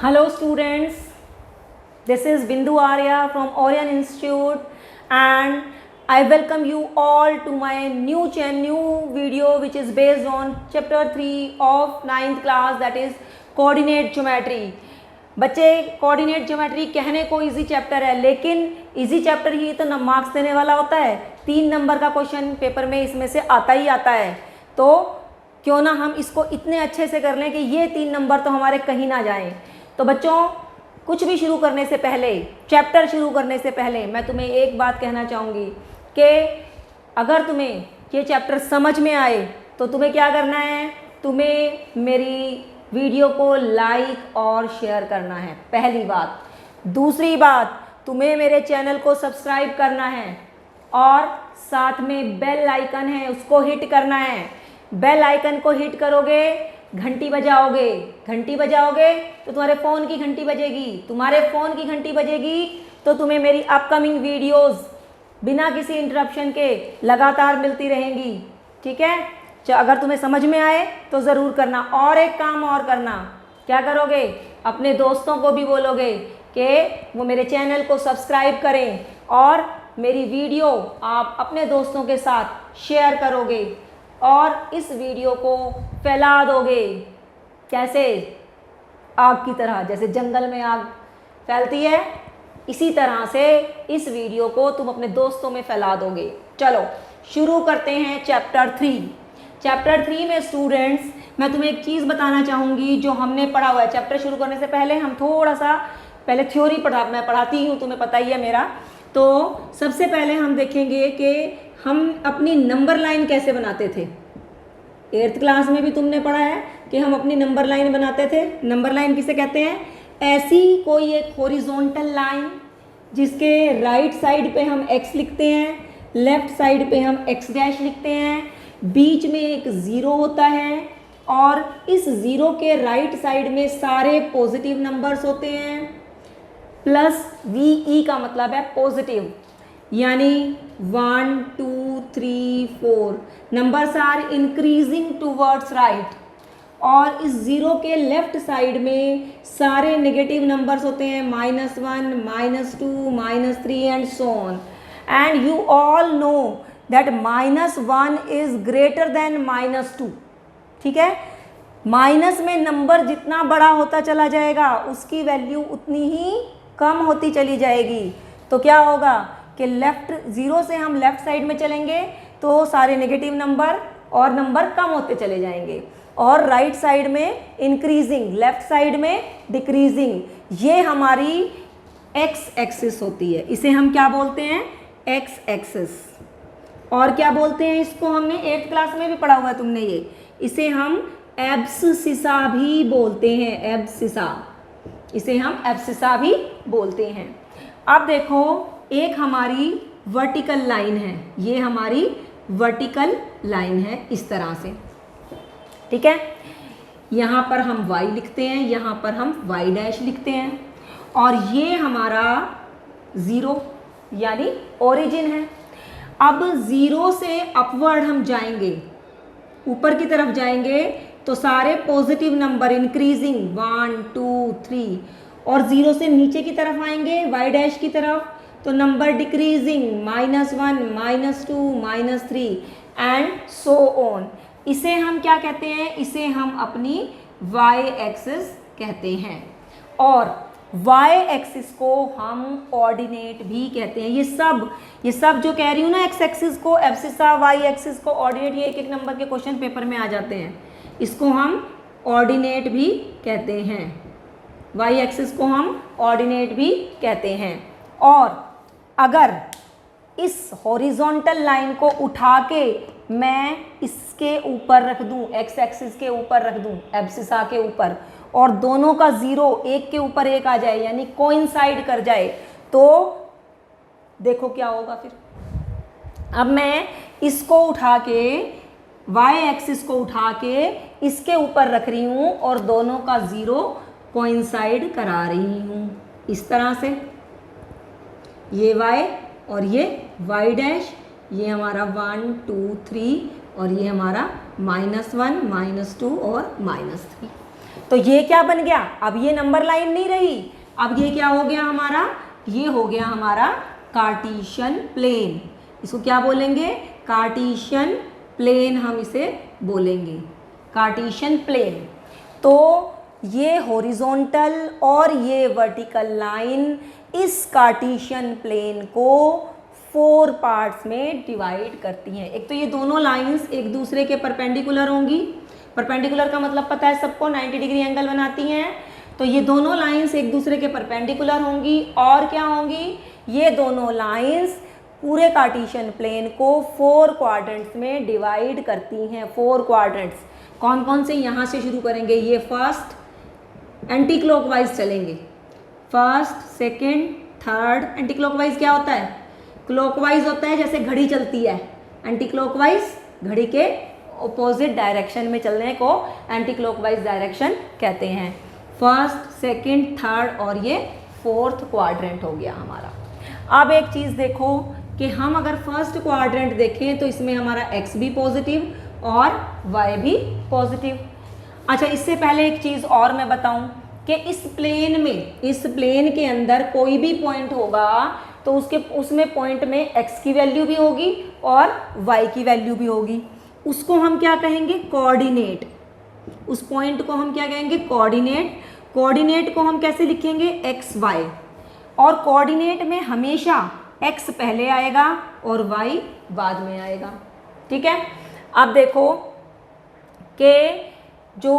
Hello students, this is Bindu Arya from Orion Institute and I welcome you all to my new video which is based on chapter 3 of 9th class, that is coordinate geometry. बच्चे coordinate geometry कहने को easy chapter है, लेकिन easy chapter ही तो marks देने वाला होता है। 3 नंबर का क्वेश्चन पेपर में इसमें से आता ही आता है, तो क्यों ना हम इसको इतने अच्छे से कर लें कि ये 3 नंबर तो हमारे कहीं ना जाएं। तो बच्चों, कुछ भी शुरू करने से पहले, चैप्टर शुरू करने से पहले मैं तुम्हें एक बात कहना चाहूँगी कि अगर तुम्हें ये चैप्टर समझ में आए तो तुम्हें क्या करना है, तुम्हें मेरी वीडियो को लाइक और शेयर करना है, पहली बात। दूसरी बात, तुम्हें मेरे चैनल को सब्सक्राइब करना है और साथ में बेल आइकन है उसको हिट करना है। बेल आइकन को हिट करोगे, घंटी बजाओगे, घंटी बजाओगे तो तुम्हारे फ़ोन की घंटी बजेगी, तुम्हारे फ़ोन की घंटी बजेगी तो तुम्हें मेरी अपकमिंग वीडियोस बिना किसी इंटरप्शन के लगातार मिलती रहेंगी। ठीक है, अगर तुम्हें समझ में आए तो ज़रूर करना। और एक काम और करना, क्या करोगे, अपने दोस्तों को भी बोलोगे कि वो मेरे चैनल को सब्सक्राइब करें और मेरी वीडियो आप अपने दोस्तों के साथ शेयर करोगे और इस वीडियो को फैला दोगे। कैसे? आग की तरह, जैसे जंगल में आग फैलती है, इसी तरह से इस वीडियो को तुम अपने दोस्तों में फैला दोगे। चलो शुरू करते हैं चैप्टर 3। चैप्टर 3 में स्टूडेंट्स मैं तुम्हें एक चीज़ बताना चाहूँगी जो हमने पढ़ा हुआ है। चैप्टर शुरू करने से पहले हम थोड़ा सा पहले थ्योरी मैं पढ़ाती हूँ, तुम्हें पता ही है मेरा। तो सबसे पहले हम देखेंगे कि हम अपनी नंबर लाइन कैसे बनाते थे। 8th क्लास में भी तुमने पढ़ा है कि हम अपनी नंबर लाइन बनाते थे। नंबर लाइन किसे कहते हैं? ऐसी कोई एक हॉरिजॉन्टल लाइन जिसके राइट साइड पे हम x लिखते हैं, लेफ्ट साइड पे हम x डैश लिखते हैं, बीच में एक ज़ीरो होता है और इस ज़ीरो के राइट साइड में सारे पॉजिटिव नंबर्स होते हैं। प्लस VE का मतलब है पॉजिटिव, यानी 1 2 3 4 numbers are increasing towards right. और इस ज़ीरो के लेफ्ट साइड में सारे नेगेटिव नंबर्स होते हैं, -1 -2 -3 and so on. And you all know that -1 is greater than -2। ठीक है, माइनस में नंबर जितना बड़ा होता चला जाएगा उसकी वैल्यू उतनी ही कम होती चली जाएगी। तो क्या होगा कि लेफ्ट ज़ीरो से हम लेफ्ट साइड में चलेंगे तो सारे नेगेटिव नंबर और नंबर कम होते चले जाएंगे, और राइट साइड में इंक्रीजिंग, लेफ्ट साइड में डिक्रीजिंग। ये हमारी एक्स एक्सिस होती है, इसे हम क्या बोलते हैं? X axis. और क्या बोलते हैं इसको? हमने 8th क्लास में भी पढ़ा हुआ है तुमने ये। इसे हम एब्सिसा भी बोलते हैं, एब्सिसा। इसे हम एब्सिसा भी बोलते हैं। अब देखो, एक हमारी वर्टिकल लाइन है, ये हमारी वर्टिकल लाइन है इस तरह से। ठीक है, यहाँ पर हम y लिखते हैं, यहाँ पर हम y डैश लिखते हैं, और ये हमारा ज़ीरो यानी ओरिजिन है। अब ज़ीरो से अपवर्ड हम जाएंगे, ऊपर की तरफ जाएंगे तो सारे पॉजिटिव नंबर इंक्रीजिंग 1 2 3, और ज़ीरो से नीचे की तरफ आएंगे y डैश की तरफ तो number decreasing -1 -2 -3 and so on. इसे हम क्या कहते हैं? इसे हम अपनी y एक्सिस कहते हैं, और y एक्सिस को हम ऑर्डिनेट भी कहते हैं। ये सब जो कह रही हूँ ना, x एक्सिस को एब्सिसा, y एक्सिस को ऑर्डिनेट, ये एक नंबर के क्वेश्चन पेपर में आ जाते हैं। इसको हम ऑर्डिनेट भी कहते हैं, y एक्सिस को हम ऑर्डिनेट भी कहते हैं। और अगर इस हॉरिजॉन्टल लाइन को उठा के मैं इसके ऊपर रख दूं, x एक्सिस के ऊपर रख दूं, एब्सिसा के ऊपर, और दोनों का ज़ीरो एक के ऊपर एक आ जाए, यानी कोइंसाइड कर जाए, तो देखो क्या होगा फिर। अब मैं इसको उठा के, y एक्सिस को उठा के इसके ऊपर रख रही हूँ और दोनों का ज़ीरो कोइंसाइड करा रही हूँ इस तरह से। ये y और ये y डैश, ये हमारा 1 2 3 और ये हमारा -1 -2 और -3। तो ये क्या बन गया, अब ये नंबर लाइन नहीं रही, अब ये क्या हो गया हमारा, ये हो गया हमारा कार्टेशियन प्लेन। इसको क्या बोलेंगे, कार्टेशियन प्लेन हम इसे बोलेंगे, कार्टेशियन प्लेन। तो ये हॉरिजॉन्टल और ये वर्टिकल लाइन इस कार्टेशियन प्लेन को 4 पार्ट्स में डिवाइड करती हैं। एक तो ये दोनों लाइंस एक दूसरे के परपेंडिकुलर होंगी, परपेंडिकुलर का मतलब पता है सबको, 90 डिग्री एंगल बनाती हैं। तो ये दोनों लाइंस एक दूसरे के परपेंडिकुलर होंगी और क्या होंगी, ये दोनों लाइंस पूरे कार्टेशियन प्लेन को 4 क्वाड्रेंट्स में डिवाइड करती हैं। 4 क्वाड्रेंट्स कौन कौन से, यहाँ से शुरू करेंगे, ये फर्स्ट एंटी क्लॉकवाइज चलेंगे, first second third. Anti clockwise क्या होता है, क्लॉकवाइज होता है जैसे घड़ी चलती है, एंटी क्लॉकवाइज घड़ी के ऑपोजिट डायरेक्शन में चलने को एंटी क्लॉकवाइज डायरेक्शन कहते हैं। फर्स्ट सेकंड थर्ड और ये 4th क्वाड्रेंट हो गया हमारा। अब एक चीज़ देखो कि हम अगर फर्स्ट क्वाड्रेंट देखें तो इसमें हमारा x भी पॉजिटिव और y भी पॉजिटिव। अच्छा, इससे पहले एक चीज़ और मैं बताऊं कि इस प्लेन में, इस प्लेन के अंदर कोई भी पॉइंट होगा तो उसमें पॉइंट में x की वैल्यू भी होगी और y की वैल्यू भी होगी। उसको हम क्या कहेंगे, कोऑर्डिनेट। उस पॉइंट को हम क्या कहेंगे, कोऑर्डिनेट। कोऑर्डिनेट को हम कैसे लिखेंगे, एक्स वाई, और कोऑर्डिनेट में हमेशा x पहले आएगा और y बाद में आएगा। ठीक है, अब देखो कि जो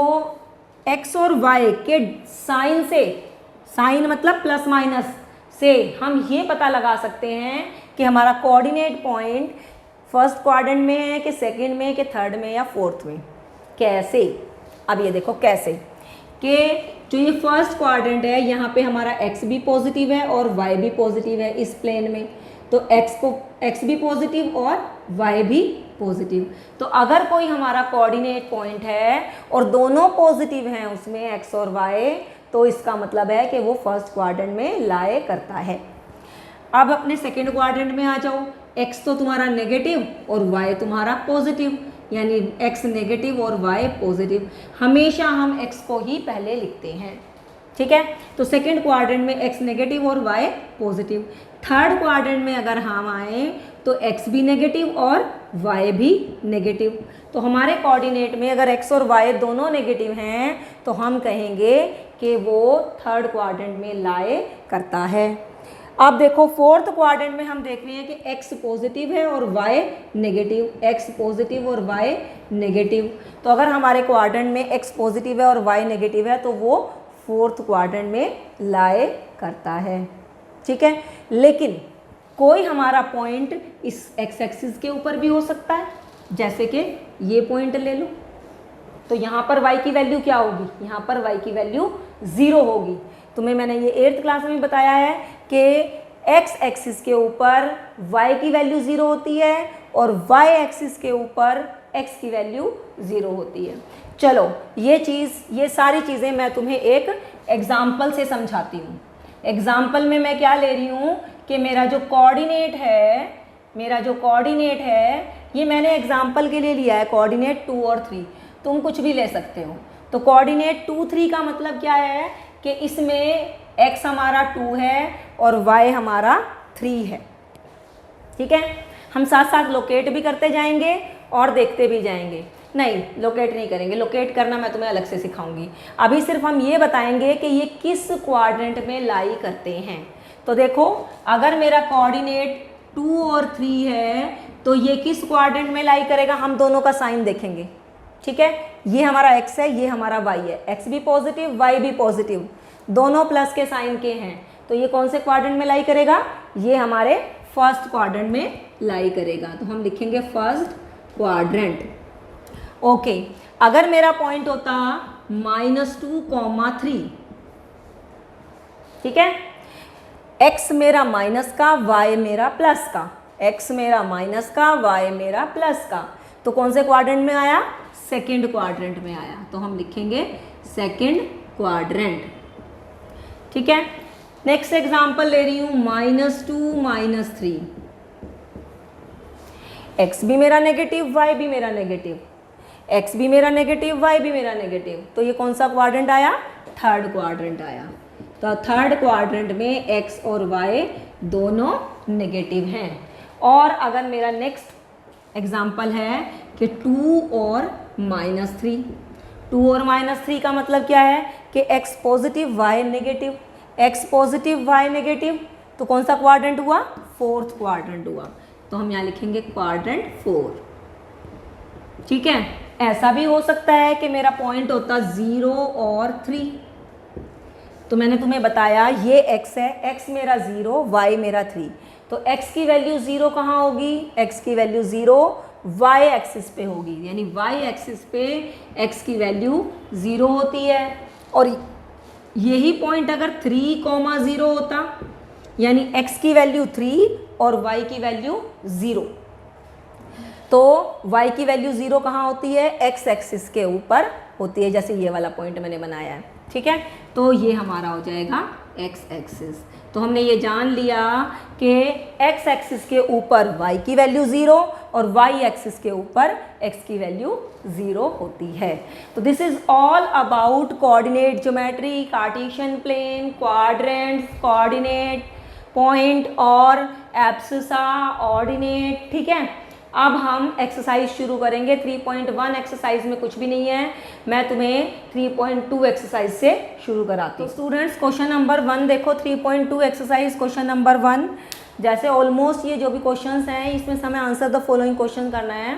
x और y के साइन से, साइन मतलब प्लस माइनस से, हम ये पता लगा सकते हैं कि हमारा कोऑर्डिनेट पॉइंट फर्स्ट क्वाड्रेंट में है कि सेकंड में कि थर्ड में या फोर्थ में। कैसे, अब ये देखो कैसे कि जो ये फर्स्ट क्वाड्रेंट है यहाँ पे हमारा x भी पॉजिटिव है और y भी पॉजिटिव है इस प्लेन में, तो x भी पॉजिटिव और y भी पॉजिटिव। तो अगर कोई हमारा कोऑर्डिनेट पॉइंट है और दोनों पॉजिटिव हैं उसमें x और y, तो इसका मतलब है कि वो फर्स्ट क्वाड्रेंट में लाए करता है। अब अपने सेकंड क्वाड्रेंट में आ जाओ, x तो तुम्हारा नेगेटिव और y तुम्हारा पॉजिटिव, यानी x नेगेटिव और y पॉजिटिव। हमेशा हम x को ही पहले लिखते हैं। ठीक है, तो सेकंड क्वाड्रेंट में x नेगेटिव और y पॉजिटिव। थर्ड क्वाड्रेंट में अगर हम आए तो x भी नेगेटिव और y भी नेगेटिव। तो हमारे कोऑर्डिनेट में अगर x और y दोनों नेगेटिव हैं तो हम कहेंगे कि वो थर्ड क्वाड्रेंट में लाए करता है। अब देखो फोर्थ क्वाड्रेंट में हम देख रहे हैं कि x पॉजिटिव है और y नेगेटिव, x पॉजिटिव और y नेगेटिव। तो अगर हमारे क्वाड्रेंट में x पॉजिटिव है और y नेगेटिव है तो वो फोर्थ क्वाड्रेंट में लाए करता है। ठीक है, लेकिन कोई हमारा पॉइंट इस x एक्सिस के ऊपर भी हो सकता है, जैसे कि ये पॉइंट ले लो, तो यहाँ पर y की वैल्यू क्या होगी, यहाँ पर y की वैल्यू 0 होगी। तुम्हें मैंने ये 8th क्लास में बताया है कि x एक्सिस के ऊपर y की वैल्यू 0 होती है और y एक्सिस के ऊपर x की वैल्यू 0 होती है। चलो ये सारी चीज़ें मैं तुम्हें एक एग्जाम्पल से समझाती हूँ। एग्जाम्पल में मैं क्या ले रही हूँ कि मेरा जो कोऑर्डिनेट है ये मैंने एग्जाम्पल के लिए लिया है, कोऑर्डिनेट 2 और 3, तुम कुछ भी ले सकते हो। तो कोऑर्डिनेट 2, 3 का मतलब क्या है कि इसमें x हमारा 2 है और y हमारा 3 है। ठीक है, हम साथ साथ लोकेट भी करते जाएंगे और देखते भी जाएंगे। नहीं, लोकेट नहीं करेंगे, लोकेट करना मैं तुम्हें अलग से सिखाऊंगी। अभी सिर्फ हम ये बताएंगे कि ये किस क्वाड्रेंट में लाई करते हैं। तो देखो, अगर मेरा कोऑर्डिनेट 2 और 3 है तो ये किस क्वाड्रेंट में लाई करेगा, हम दोनों का साइन देखेंगे। ठीक है, ये हमारा x है, ये हमारा y है, x भी पॉजिटिव y भी पॉजिटिव, दोनों प्लस के साइन के हैं, तो ये कौन से क्वाड्रेंट में लाई करेगा, ये हमारे फर्स्ट क्वाड्रेंट में लाई करेगा। तो हम लिखेंगे फर्स्ट क्वाड्रेंट। ओके, अगर मेरा पॉइंट होता -2, 3, ठीक है, x मेरा माइनस का, y मेरा प्लस का, x मेरा माइनस का, y मेरा प्लस का, तो कौन से क्वाड्रेंट में आया, सेकंड क्वाड्रेंट में आया। तो हम लिखेंगे सेकंड क्वाड्रेंट। ठीक है, नेक्स्ट एग्जांपल ले रही हूँ -2, -3, x भी मेरा नेगेटिव y भी मेरा नेगेटिव। एक्स भी मेरा नेगेटिव, वाई भी मेरा नेगेटिव, तो ये कौन सा क्वाड्रेंट आया? थर्ड क्वाड्रेंट आया। तो थर्ड क्वाड्रेंट में एक्स और वाई दोनों नेगेटिव हैं। और अगर मेरा नेक्स्ट एग्जाम्पल है कि 2 और -3, 2 और -3 का मतलब क्या है कि x positive y negative, x positive y negative, तो कौन सा क्वाड्रेंट हुआ? फोर्थ क्वाड्रेंट हुआ। तो हम यहाँ लिखेंगे क्वाड्रेंट 4। ठीक है, ऐसा भी हो सकता है कि मेरा पॉइंट होता 0 और 3। तो मैंने तुम्हें बताया ये x है, x मेरा 0, y मेरा 3, तो x की वैल्यू 0 कहाँ होगी? x की वैल्यू 0 y एक्सिस पे होगी, यानी y एक्सिस पे x की वैल्यू 0 होती है। और यही पॉइंट अगर 3,0 होता, यानी x की वैल्यू 3 और y की वैल्यू 0, तो y की वैल्यू 0 कहाँ होती है? x एक्सिस के ऊपर होती है, जैसे ये वाला पॉइंट मैंने बनाया है। ठीक है, तो ये हमारा हो जाएगा x एक्सिस। तो हमने ये जान लिया कि x एक्सिस के ऊपर y की वैल्यू 0 और y एक्सिस के ऊपर x की वैल्यू 0 होती है। तो this is all about coordinate geometry, Cartesian plane, quadrants, coordinate, point और एब्सिसा, ऑर्डिनेट। ठीक है, अब हम एक्सरसाइज शुरू करेंगे। 3.1 एक्सरसाइज में कुछ भी नहीं है, मैं तुम्हें 3.2 एक्सरसाइज से शुरू कराती हूँ। तो स्टूडेंट्स क्वेश्चन नंबर 1 देखो, 3.2 एक्सरसाइज क्वेश्चन नंबर 1। जैसे ऑलमोस्ट ये जो भी क्वेश्चंस हैं इसमें हमें आंसर द फॉलोइंग क्वेश्चन करना है।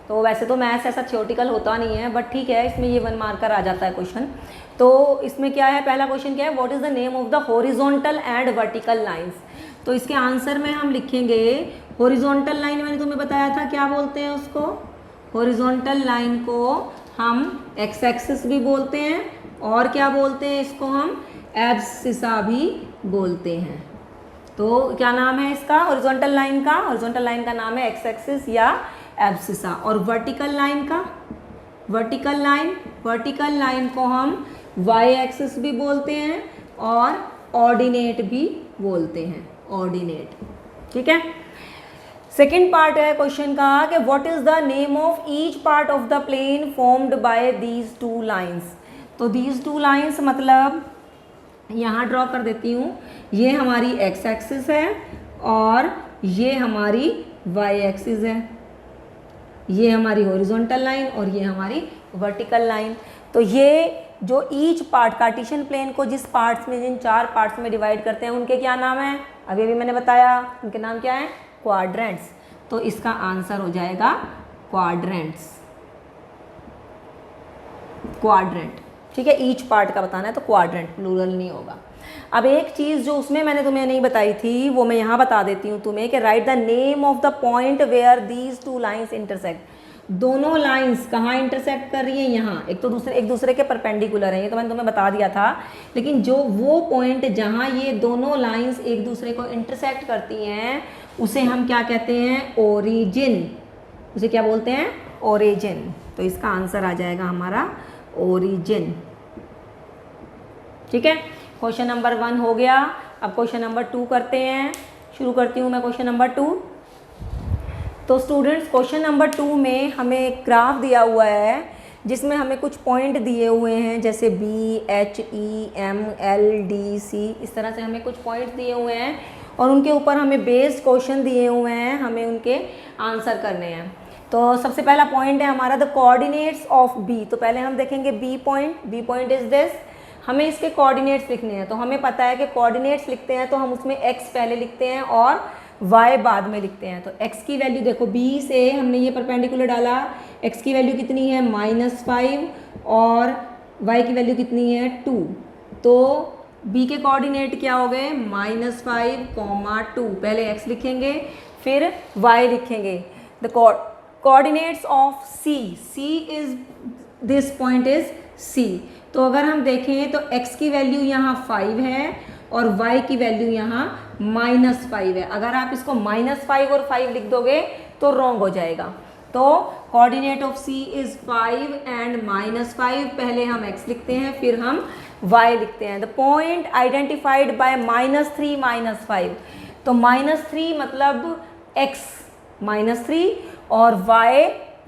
तो वैसे तो मैथ्स ऐसा थियोरेटिकल होता नहीं है, बट ठीक है, इसमें ये 1 मार्कर आ जाता है क्वेश्चन। तो इसमें क्या है, पहला क्वेश्चन क्या है, what is the name of the horizontal and vertical lines. तो इसके आंसर में हम लिखेंगे हॉरिजॉन्टल लाइन, मैंने तुम्हें बताया था क्या बोलते हैं उसको, हॉरिजॉन्टल लाइन को हम एक्स एक्सिस भी बोलते हैं, और क्या बोलते हैं इसको, हम एब्सिसा भी बोलते हैं। तो क्या नाम है इसका हॉरिजॉन्टल लाइन का? हॉरिजॉन्टल लाइन का नाम है एक्स एक्सिस या एब्सिसा। और वर्टिकल लाइन का, वर्टिकल लाइन को हम वाई एक्सिस भी बोलते हैं और ऑर्डिनेट भी बोलते हैं, ऑर्डिनेट। ठीक है, सेकेंड पार्ट है क्वेश्चन का कि what is the name of each part of the plane formed by these 2 lines. तो दीज 2 लाइंस मतलब यहाँ ड्रॉ कर देती हूँ, ये हमारी एक्स एक्सिस है और ये हमारी वाई एक्सिस है, ये हमारी हॉरिजॉन्टल लाइन और ये हमारी वर्टिकल लाइन। तो ये जो ईच पार्ट, कार्टेशियन प्लेन को जिस पार्ट्स में, जिन 4 पार्ट्स में डिवाइड करते हैं उनके क्या नाम है? अभी भी मैंने बताया, उनके नाम क्या है? क्वाड्रेंट्स। तो इसका आंसर हो जाएगा क्वाड्रेंट्स, क्वाड्रेंट। ठीक है, ईच पार्ट का बताना है तो क्वाड्रेंट, प्लूरल नहीं होगा। अब एक चीज़ जो उसमें मैंने तुम्हें नहीं बताई थी वो मैं यहाँ बता देती हूँ तुम्हें कि write the name of the point where these 2 lines intersect. दोनों लाइंस कहाँ इंटरसेक्ट कर रही हैं? यहाँ। एक दूसरे के परपेंडिकुलर हैं, ये तो मैंने तुम्हें बता दिया था। लेकिन जो वो पॉइंट जहाँ ये दोनों लाइंस एक दूसरे को इंटरसेक्ट करती हैं उसे हम क्या कहते हैं? ओरिजिन। उसे क्या बोलते हैं? ओरिजिन। तो इसका आंसर आ जाएगा हमारा ओरिजिन। ठीक है, क्वेश्चन नंबर 1 हो गया। अब क्वेश्चन नंबर 2 करते हैं, शुरू करती हूँ मैं क्वेश्चन नंबर 2। तो स्टूडेंट्स क्वेश्चन नंबर 2 में हमें एक ग्राफ दिया हुआ है जिसमें हमें कुछ पॉइंट दिए हुए हैं, जैसे बी, एच, ई, एम, एल, डी, सी, इस तरह से हमें कुछ पॉइंट दिए हुए हैं और उनके ऊपर हमें बेस्ड क्वेश्चन दिए हुए हैं, हमें उनके आंसर करने हैं। तो सबसे पहला पॉइंट है हमारा द कोऑर्डिनेट्स ऑफ बी। तो पहले हम देखेंगे बी पॉइंट इज दिस। हमें इसके कोऑर्डिनेट्स लिखने हैं। तो हमें पता है कि कोऑर्डिनेट्स लिखते हैं तो हम उसमें एक्स पहले लिखते हैं और y बाद में लिखते हैं। तो x की वैल्यू देखो, b से हमने ये परपेंडिकुलर डाला, x की वैल्यू कितनी है? -5 और y की वैल्यू कितनी है? 2। तो b के कोऑर्डिनेट क्या हो गए? -5, 2। पहले x लिखेंगे फिर y लिखेंगे। The coordinates of c is this point is c। तो अगर हम देखें तो x की वैल्यू यहाँ 5 है और y की वैल्यू यहाँ -5 है। अगर आप इसको -5 और 5 लिख दोगे तो रॉन्ग हो जाएगा। तो coordinate of c is 5 and -5। पहले हम x लिखते हैं फिर हम y लिखते हैं। The point identified by -3, -5। तो -3 मतलब x -3 और y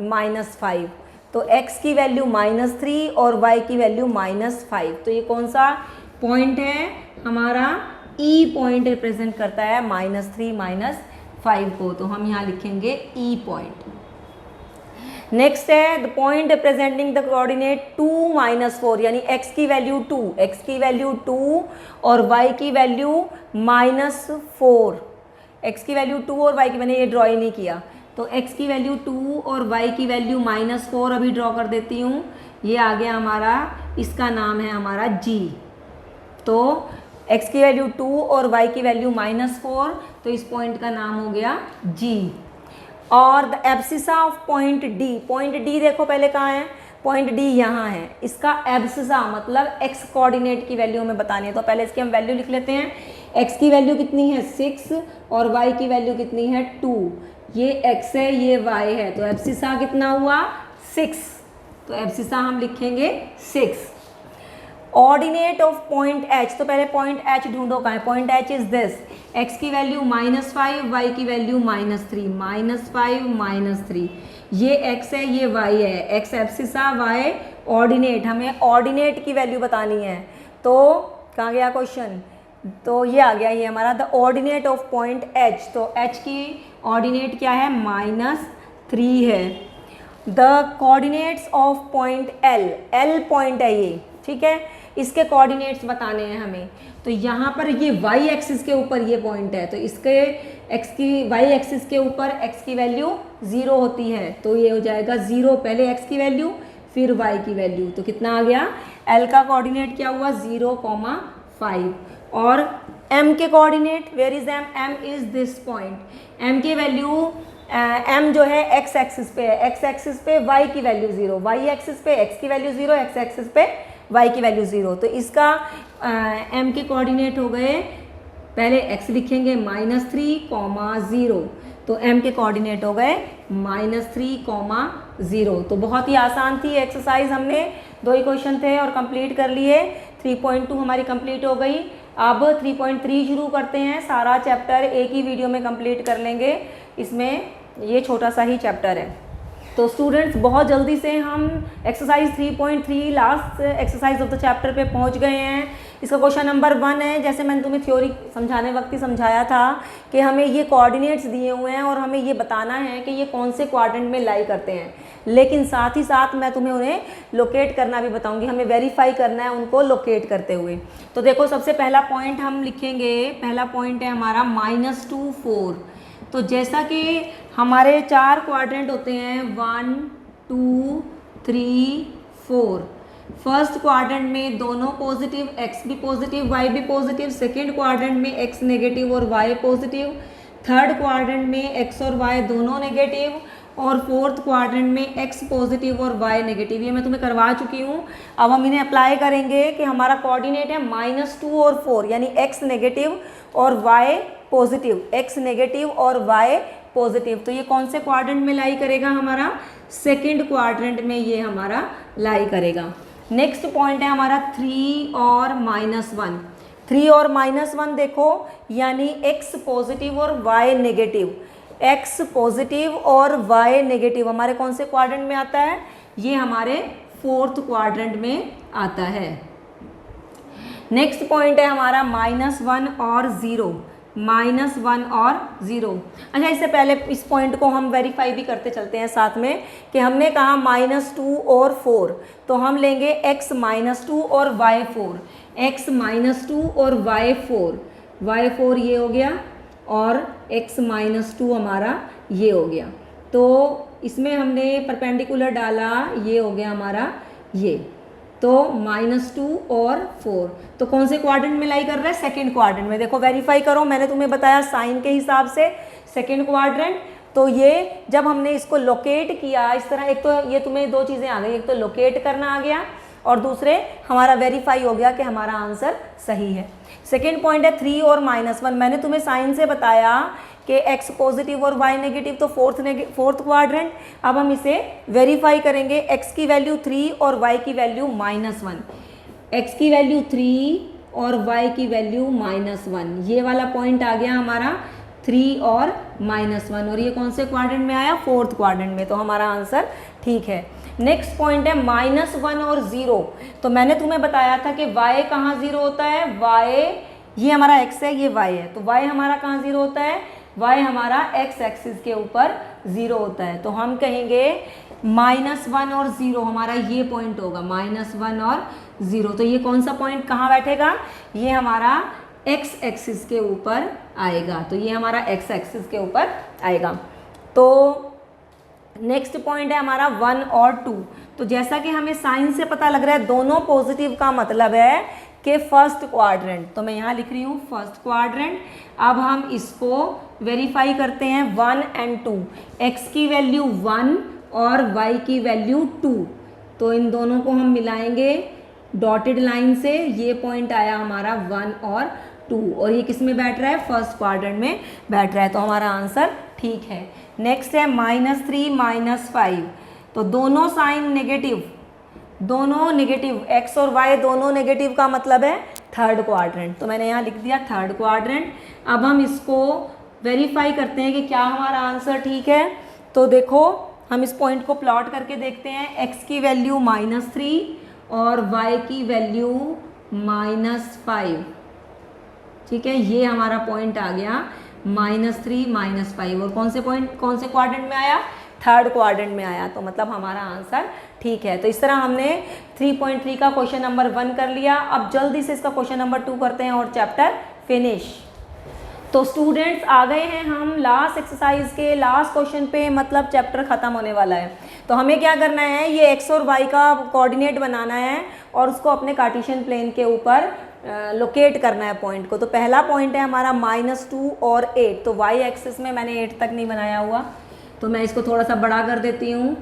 -5। तो x की वैल्यू -3 और y की वैल्यू -5। तो ये कौन सा पॉइंट है हमारा, ई पॉइंट रिप्रेजेंट करता है -3 -5 को, तो हम यहाँ लिखेंगे ई पॉइंट। नेक्स्ट है the point representing the coordinate 2 -4, यानी x की वैल्यू 2 और y की वैल्यू -4। x की वैल्यू 2 और y की, मैंने ये ड्रॉ ही नहीं किया, तो x की वैल्यू 2 और y की वैल्यू -4 अभी ड्रॉ कर देती हूँ। ये आ गया हमारा, इसका नाम है हमारा g। तो x की वैल्यू 2 और y की वैल्यू -4, तो इस पॉइंट का नाम हो गया g। और the abscissa of point D देखो पहले कहाँ है, पॉइंट D यहाँ है। इसका एब्सिसा मतलब x कोऑर्डिनेट की वैल्यू हमें बतानी है, तो पहले इसकी हम वैल्यू लिख लेते हैं। x की वैल्यू कितनी है 6 और y की वैल्यू कितनी है 2। ये x है, ये y है, तो एब्सिसा कितना हुआ 6, तो एब्सिसा हम लिखेंगे 6। ऑर्डिनेट ऑफ पॉइंट H, तो पहले पॉइंट H ढूंढो कहाँ है, point H is this, x की वैल्यू -5, y की वैल्यू -3, -5 -3, ये x है, ये y है, x एब्सिसा, y ऑर्डिनेट, हमें ऑर्डिनेट की वैल्यू बतानी है। तो कहाँ गया क्वेश्चन, तो ये आ गया, ये हमारा the ordinate of point H, तो H की ऑर्डिनेट क्या है -3 है। The coordinates of point L point है ये, ठीक है, इसके कोऑर्डिनेट्स बताने हैं हमें। तो यहाँ पर ये y एक्सिस के ऊपर ये पॉइंट है, तो इसके y एक्सिस के ऊपर x की वैल्यू 0 होती है, तो ये हो जाएगा 0, पहले x की वैल्यू फिर y की वैल्यू, तो कितना आ गया, L का कोऑर्डिनेट क्या हुआ 0,5। और m के coordinate, where is m is this point, m की वैल्यू m जो है x एक्सिस पे है, x एक्सिस पे y की वैल्यू 0, y एक्सिस पे x की वैल्यू 0, x एक्सिस पे y की वैल्यू 0, तो इसका m के कोऑर्डिनेट हो गए, पहले x लिखेंगे -3, 0, तो m के कोऑर्डिनेट हो गए -3, 0। तो बहुत ही आसान थी एक्सरसाइज, हमने 2 ही क्वेश्चन थे और कंप्लीट कर लिए। 3.2 हमारी कंप्लीट हो गई। अब 3.3 शुरू करते हैं, सारा चैप्टर एक ही वीडियो में कंप्लीट कर लेंगे, इसमें ये छोटा सा ही चैप्टर है। तो स्टूडेंट्स बहुत जल्दी से हम exercise 3.3 last exercise of the chapter पे पहुंच गए हैं। इसका क्वेश्चन नंबर 1 है, जैसे मैंने तुम्हें थ्योरी समझाने वक्त ही समझाया था कि हमें ये कोऑर्डिनेट्स दिए हुए हैं और हमें ये बताना है कि ये कौन से क्वाड्रेंट में लाई करते हैं, लेकिन साथ ही साथ मैं तुम्हें उन्हें लोकेट करना भी बताऊंगी, हमें वेरीफाई करना है उनको लोकेट करते हुए। तो देखो सबसे पहला पॉइंट हम लिखेंगे, पहला पॉइंट है हमारा -2, 4। तो जैसा कि हमारे 4 क्वाड्रेंट होते हैं 1 2 3 4। फर्स्ट क्वाड्रेंट में दोनों पॉजिटिव, x भी पॉजिटिव y भी पॉजिटिव, सेकेंड क्वाड्रेंट में x नेगेटिव और y पॉजिटिव, थर्ड क्वाड्रेंट में x और y दोनों नेगेटिव, और फोर्थ क्वाड्रेंट में x पॉजिटिव और y नेगेटिव। ये मैं तुम्हें करवा चुकी हूँ। अब हम इन्हें अप्लाई करेंगे कि हमारा कोऑर्डिनेट है -2 और 4, यानी x नेगेटिव और y पॉजिटिव, x नेगेटिव और y पॉजिटिव। तो ये कौन से क्वाड्रेंट में लाई करेगा, हमारा सेकंड क्वाड्रेंट में ये हमारा लाई करेगा। नेक्स्ट पॉइंट है हमारा 3 और -1। 3 और -1 देखो, यानी x पॉजिटिव और y नेगेटिव, x पॉजिटिव और y नेगेटिव हमारे कौन से क्वाड्रेंट में आता है, ये हमारे फोर्थ क्वाड्रेंट में आता है। नेक्स्ट पॉइंट है हमारा -1 और 0, -1 और 0। अच्छा, इससे पहले इस पॉइंट को हम वेरीफाई भी करते चलते हैं साथ में कि हमने कहा -2 और 4, तो हम लेंगे x -2 और y 4, x -2 और y 4, y 4 ये हो गया और x -2 हमारा ये हो गया। तो इसमें हमने परपेंडिकुलर डाला, ये हो गया हमारा ये, तो -2 और 4, तो कौन से क्वाड्रेंट में लाई कर रहा है, सेकंड क्वाड्रेंट में। देखो वेरीफाई करो, मैंने तुम्हें बताया साइन के हिसाब से सेकंड क्वाड्रेंट। तो ये जब हमने इसको लोकेट किया इस तरह, एक तो ये तुम्हें 2 चीज़ें आ गई, एक तो लोकेट करना आ गया और दूसरे हमारा वेरीफाई हो गया कि हमारा आंसर सही है। सेकेंड पॉइंट है 3 और -1। मैंने तुम्हें साइन से बताया कि x पॉजिटिव और y नेगेटिव, तो फोर्थ क्वाड्रेंट। अब हम इसे वेरीफाई करेंगे, x की वैल्यू 3 और y की वैल्यू -1, x की वैल्यू 3 और y की वैल्यू -1, ये वाला पॉइंट आ गया हमारा 3 और -1, और ये कौन से क्वाड्रेंट में आया, फोर्थ क्वाड्रेंट में, तो हमारा आंसर ठीक है। नेक्स्ट पॉइंट है -1 और 0। तो मैंने तुम्हें बताया था कि y कहाँ 0 होता है, y ये हमारा x है, ये y है, तो y हमारा कहाँ 0 होता है, y हमारा x एक्सिस के ऊपर 0 होता है। तो हम कहेंगे -1 और 0 हमारा ये पॉइंट होगा, -1 और 0। तो ये कौन सा पॉइंट कहाँ बैठेगा, ये हमारा x एक्सिस के ऊपर आएगा। तो ये हमारा x एक्सिस के ऊपर आएगा। तो नेक्स्ट पॉइंट है हमारा 1 और 2। तो जैसा कि हमें साइन से पता लग रहा है दोनों पॉजिटिव का मतलब है कि फर्स्ट क्वाड्रेंट। तो मैं यहाँ लिख रही हूँ फर्स्ट क्वाड्रेंट। अब हम इसको वेरीफाई करते हैं 1 एंड 2, x की वैल्यू 1 और y की वैल्यू 2। तो इन दोनों को हम मिलाएंगे डॉटेड लाइन से, ये पॉइंट आया हमारा 1 और 2, और ये किस में बैठ रहा है, फर्स्ट क्वाड्रेंट में बैठ रहा है। तो हमारा आंसर ठीक है। नेक्स्ट है -3 -5। तो दोनों साइन नेगेटिव, दोनों नेगेटिव, x और y दोनों नेगेटिव का मतलब है थर्ड क्वाड्रेंट। तो मैंने यहाँ लिख दिया थर्ड क्वाड्रेंट। अब हम इसको वेरीफाई करते हैं कि क्या हमारा आंसर ठीक है। तो देखो हम इस पॉइंट को प्लॉट करके देखते हैं, x की वैल्यू -3 और y की वैल्यू -5। ठीक है, ये हमारा पॉइंट आ गया -3 -5, और कौन से पॉइंट, कौन से क्वाड्रेंट में आया, थर्ड क्वाड्रेंट में आया। तो मतलब हमारा आंसर ठीक है। तो इस तरह हमने 3.3 का क्वेश्चन नंबर 1 कर लिया। अब जल्दी से इसका क्वेश्चन नंबर 2 करते हैं और चैप्टर फिनिश। तो स्टूडेंट्स आ गए हैं हम लास्ट एक्सरसाइज के लास्ट क्वेश्चन पे, मतलब चैप्टर ख़त्म होने वाला है। तो हमें क्या करना है, ये x और y का कोऑर्डिनेट बनाना है और उसको अपने कार्टेशियन प्लेन के ऊपर लोकेट करना है पॉइंट को। तो पहला पॉइंट है हमारा -2 और 8। तो y एक्सिस में मैंने 8 तक नहीं बनाया हुआ, तो मैं इसको थोड़ा सा बड़ा कर देती हूँ।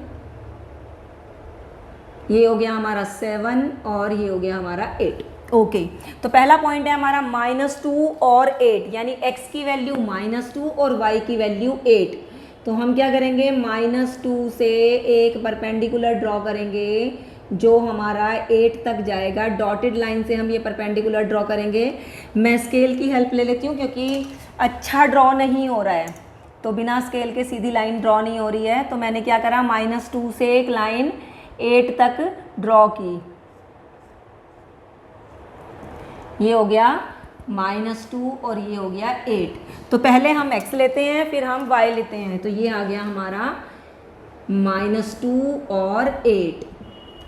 ये हो गया हमारा 7 और ये हो गया हमारा 8। ओके, तो पहला पॉइंट है हमारा -2 और 8, यानी x की वैल्यू -2 और y की वैल्यू 8। तो हम क्या करेंगे, -2 से एक परपेंडिकुलर ड्रॉ करेंगे जो हमारा 8 तक जाएगा। डॉटेड लाइन से हम ये परपेंडिकुलर ड्रॉ करेंगे। मैं स्केल की हेल्प ले लेती हूँ क्योंकि अच्छा ड्रॉ नहीं हो रहा है, तो बिना स्केल के सीधी लाइन ड्रॉ नहीं हो रही है। तो मैंने क्या करा, -2 से एक लाइन 8 तक ड्रॉ की। ये हो गया -2 और ये हो गया 8। तो पहले हम x लेते हैं, फिर हम y लेते हैं। तो ये आ गया हमारा -2 और 8,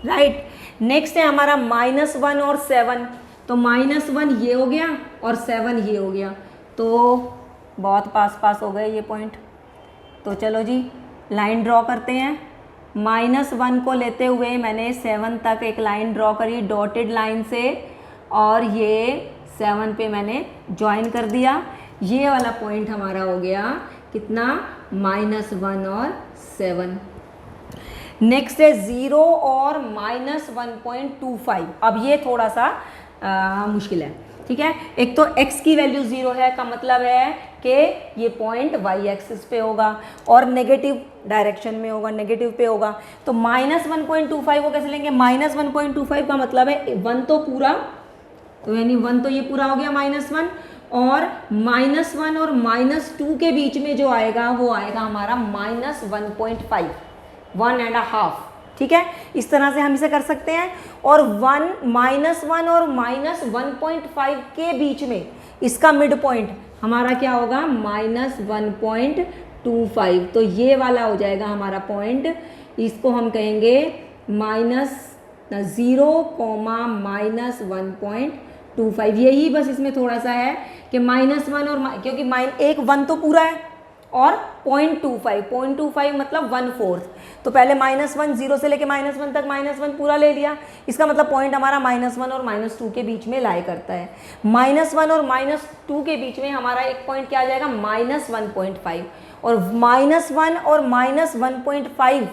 राइट। नेक्स्ट है हमारा -1 और 7। तो -1 ये हो गया और 7 ये हो गया। तो बहुत पास हो गए ये पॉइंट। तो चलो जी लाइन ड्रॉ करते हैं। -1 को लेते हुए मैंने 7 तक एक लाइन ड्रॉ करी डॉटेड लाइन से, और ये 7 पे मैंने ज्वाइन कर दिया। ये वाला पॉइंट हमारा हो गया कितना, -1 और 7। नेक्स्ट है 0 और -1.25। अब ये थोड़ा सा मुश्किल है, ठीक है। एक तो x की वैल्यू 0 है का मतलब है कि ये पॉइंट y एक्सिस पे होगा और नेगेटिव डायरेक्शन में होगा, नेगेटिव पे होगा। तो -1.25 को कैसे लेंगे, -1.25 का मतलब है 1 तो पूरा, तो यानी 1 तो ये पूरा हो गया -1, और -1 और -2 के बीच में जो आएगा वो आएगा हमारा -1.5, 1.5, ठीक है। इस तरह से हम इसे कर सकते हैं। और -1 और -1.5 के बीच में इसका मिड पॉइंट हमारा क्या होगा, -1.25। तो ये वाला हो जाएगा हमारा पॉइंट। इसको हम कहेंगे -0, यही बस इसमें थोड़ा सा है कि -1 और क्योंकि एक 1 तो पूरा है और 0.25 मतलब 1/4। तो पहले -1 0 से लेके -1 तक -1 पूरा ले लिया। इसका मतलब पॉइंट हमारा -1 और -2 के बीच में लाई करता है। -1 और -2 के बीच में हमारा एक पॉइंट क्या आ जाएगा, -1.5। और -1 और -1.5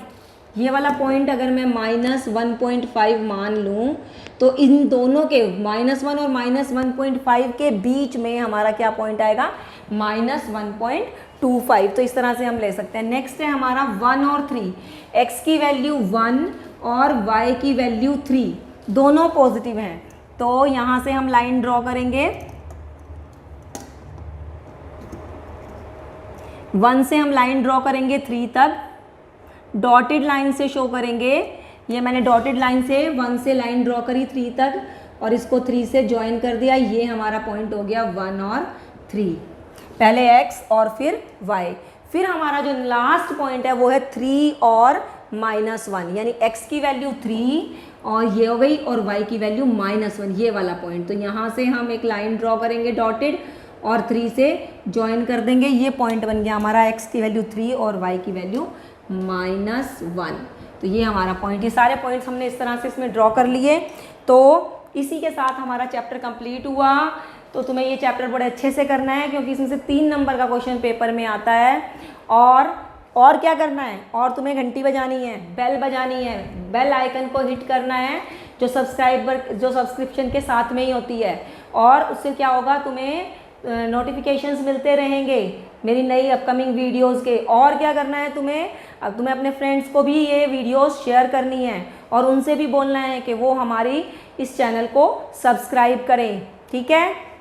ये वाला पॉइंट अगर मैं -1.5 मान लूँ तो इन दोनों के -1 और -1.5 के बीच में हमारा क्या पॉइंट आएगा, -1.25। तो इस तरह से हम ले सकते हैं। नेक्स्ट है हमारा 1 और 3। x की वैल्यू 1 और y की वैल्यू 3, दोनों पॉजिटिव हैं। तो यहाँ से हम लाइन ड्रॉ करेंगे। 1 से हम लाइन ड्रॉ करेंगे 3 तक, डॉटेड लाइन से शो करेंगे ये मैंने डॉटेड लाइन से 1 से लाइन ड्रॉ करी 3 तक और इसको 3 से ज्वाइन कर दिया, ये हमारा पॉइंट हो गया 1 और 3, पहले x और फिर y। फिर हमारा जो लास्ट पॉइंट है वो है 3 और -1, यानी x की वैल्यू 3 और ये हो गई और y की वैल्यू -1, ये वाला पॉइंट। तो यहाँ से हम एक लाइन ड्रॉ करेंगे डॉटेड और 3 से ज्वाइन कर देंगे, ये पॉइंट बन गया हमारा x की वैल्यू 3 और y की वैल्यू -1। तो ये हमारा पॉइंट, ये सारे पॉइंट्स हमने इस तरह से इसमें ड्रॉ कर लिए। तो इसी के साथ हमारा चैप्टर कंप्लीट हुआ। तो तुम्हें ये चैप्टर बड़े अच्छे से करना है क्योंकि इसमें से 3 नंबर का क्वेश्चन पेपर में आता है। और क्या करना है, और तुम्हें घंटी बजानी है, बेल बजानी है, बेल आइकन को हिट करना है जो सब्सक्रिप्शन के साथ में ही होती है। और उससे क्या होगा, तुम्हें नोटिफिकेशंस मिलते रहेंगे मेरी नई अपकमिंग वीडियोस के। और क्या करना है तुम्हें, अब तुम्हें अपने फ्रेंड्स को भी ये वीडियोस शेयर करनी है और उनसे भी बोलना है कि वो हमारी इस चैनल को सब्सक्राइब करें, ठीक है।